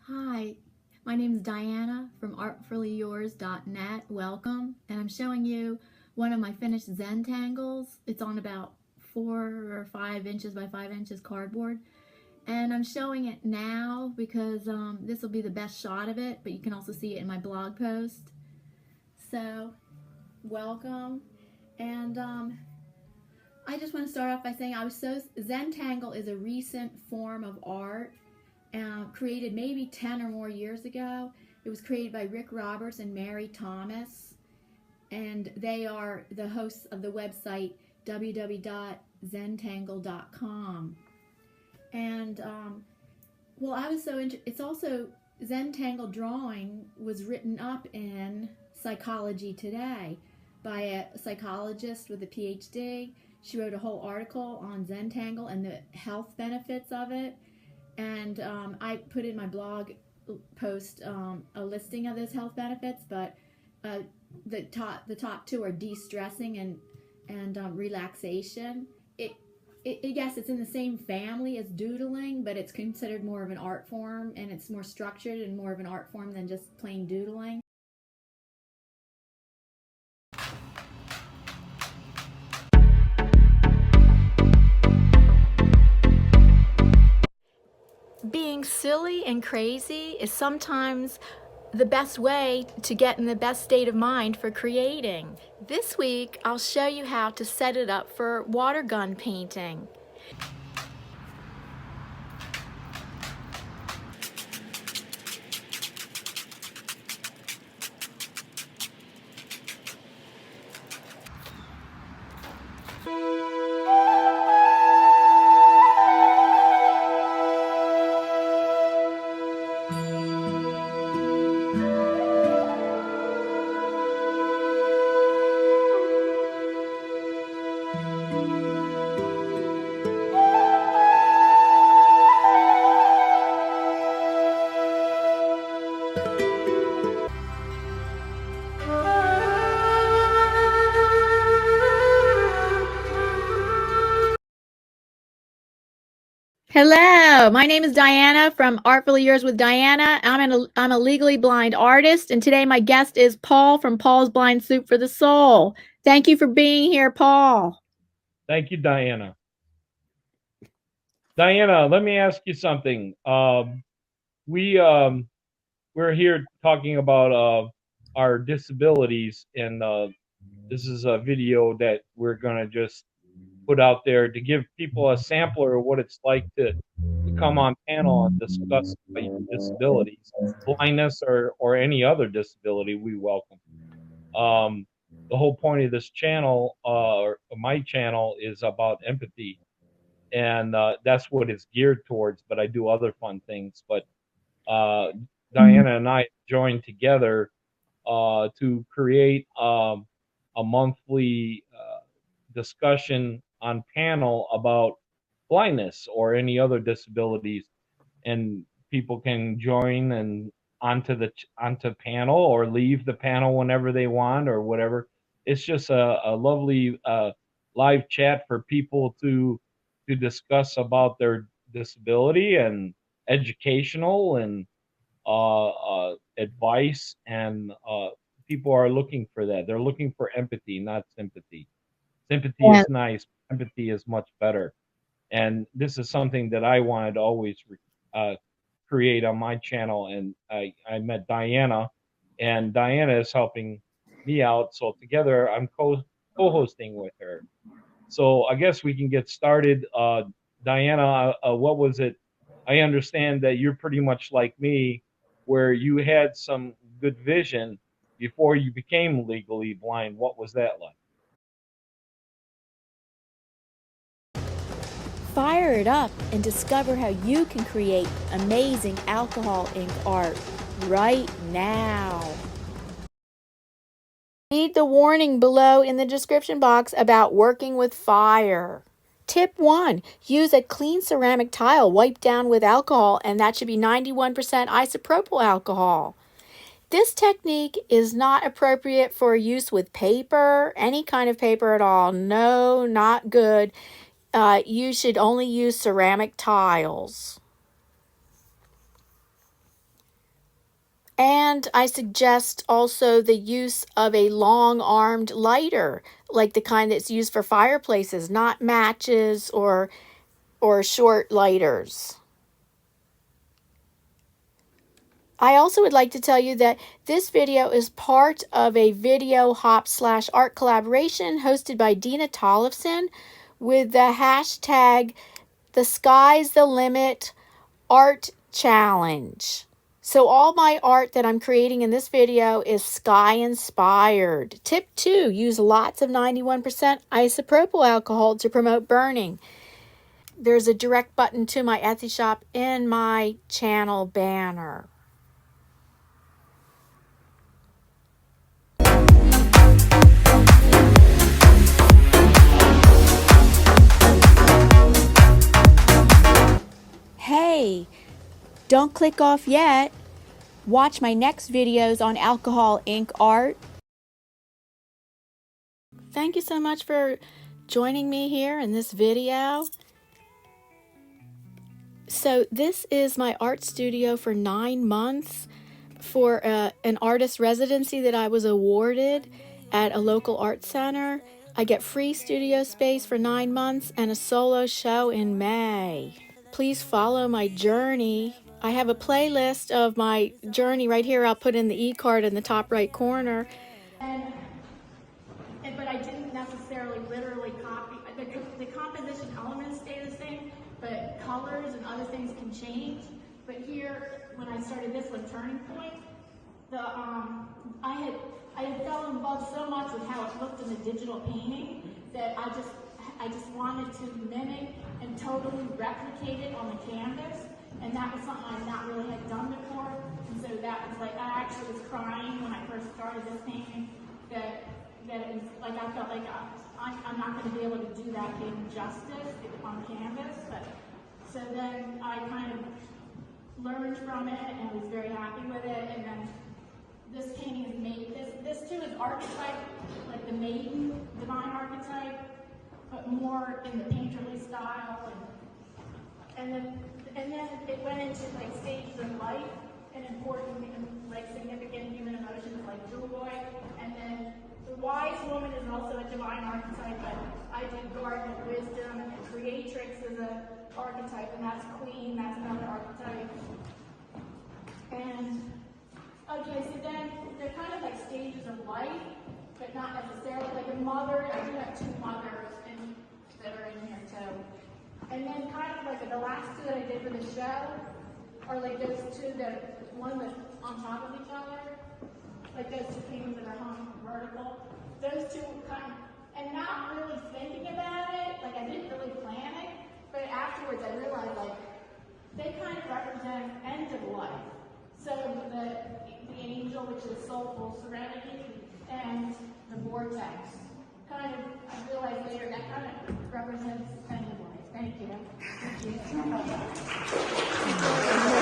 Hi, my name is Diana from artfullyyours.net. Welcome, and I'm showing you one of my finished Zentangles. It's on about 4 or 5 inches by 5 inches cardboard, and I'm showing it now because this will be the best shot of it, but you can also see it in my blog post. So, welcome, and I just want to start off by saying Zentangle is a recent form of art created maybe 10 or more years ago. It was created by Rick Roberts and Mary Thomas, and they are the hosts of the website www.zentangle.com. And well, I was so it's also Zentangle drawing was written up in Psychology Today by a psychologist with a PhD. She wrote a whole article on Zentangle and the health benefits of it. And I put in my blog post a listing of those health benefits, but the top two are de-stressing and relaxation. Yes, it's in the same family as doodling, but it's considered more of an art form, and it's more structured and more of an art form than just plain doodling. Being silly and crazy is sometimes the best way to get in the best state of mind for creating. This week, I'll show you how to set it up for water gun painting. Hello, my name is Diana from Artfully Yours with Diana. I'm a legally blind artist, and today my guest is Paul from Paul's Blind Soup for the Soul. Thank you for being here, Paul. Thank you, Diana. Diana, let me ask you something. We we're here talking about our disabilities, and this is a video that we're gonna just put out there to give people a sampler of what it's like to come on panel and discuss disabilities, blindness, or any other disability. We welcome. Um, the whole point of this channel, or my channel, is about empathy, and that's what it's geared towards. But I do other fun things. But uh, Diana and I joined together to create a monthly discussion on panel about blindness or any other disabilities, and people can join and onto panel or leave the panel whenever they want or whatever. It's just a lovely live chat for people to discuss about their disability and educational and advice, and people are looking for that. They're looking for empathy, not sympathy. Sympathy Yeah. is nice. Empathy is much better. And this is something that I wanted to always uh, create on my channel. And I met Diana, and Diana is helping me out. So together, I'm co-hosting with her. So I guess we can get started. Diana, what was it? I understand that you're pretty much like me, where you had some good vision before you became legally blind. What was that like? Fire it up and discover how you can create amazing alcohol ink art right now. Read the warning below in the description box about working with fire. Tip 1. Use a clean ceramic tile wiped down with alcohol, and that should be 91% isopropyl alcohol. This technique is not appropriate for use with paper, any kind of paper at all. No, not good. You should only use ceramic tiles. And I suggest also the use of a long-armed lighter, like the kind that's used for fireplaces, not matches or short lighters. I also would like to tell you that this video is part of a video hop/art collaboration hosted by Dina Tollefson with the hashtag The Sky's the Limit Art Challenge. So all my art that I'm creating in this video is sky inspired. Tip 2, use lots of 91% isopropyl alcohol to promote burning. There's a direct button to my Etsy shop in my channel banner. Hey, don't click off yet. Watch my next videos on alcohol ink art. Thank you so much for joining me here in this video. So this is my art studio for 9 months for an artist residency that I was awarded at a local art center. I get free studio space for 9 months and a solo show in May. Please follow my journey. I have a playlist of my journey right here. I'll put in the e-card in the top right corner. But I didn't necessarily literally copy. The composition elements stay the same, but colors and other things can change. But here, when I started this one, Turning Point, I had fell in love so much with how it looked in the digital painting that I just wanted to mimic and totally replicate it on the canvas. And that was something I not really had done before. And so that was like, I actually was crying when I first started this painting that it was like, I felt like I'm not going to be able to do that game justice on canvas. But so then I kind of learned from it and was very happy with it. And then this painting is made, this too is archetype, like the maiden divine archetype, but more in the painterly style. And then it went into like stages of life and important and like significant human emotions like joy. And then the wise woman is also a divine archetype, but I did garden of wisdom, and creatrix is an archetype, and that's queen, that's another archetype. And okay, so then they're kind of like stages of life, but not necessarily like a mother. I do have 2 mothers that are in here too. And then kind of like the last 2 that I did for the show are like those 2 that one was on top of each other, like those 2 paintings that are hung vertical. Those 2 kind of, and not really thinking about it, like I didn't really plan it, but afterwards I realized like they kind of represent end of life. So the angel, which is soulful Serenity, and the vortex. Kind of, I realized later that kind of represents end of life. Thank you. Thank you.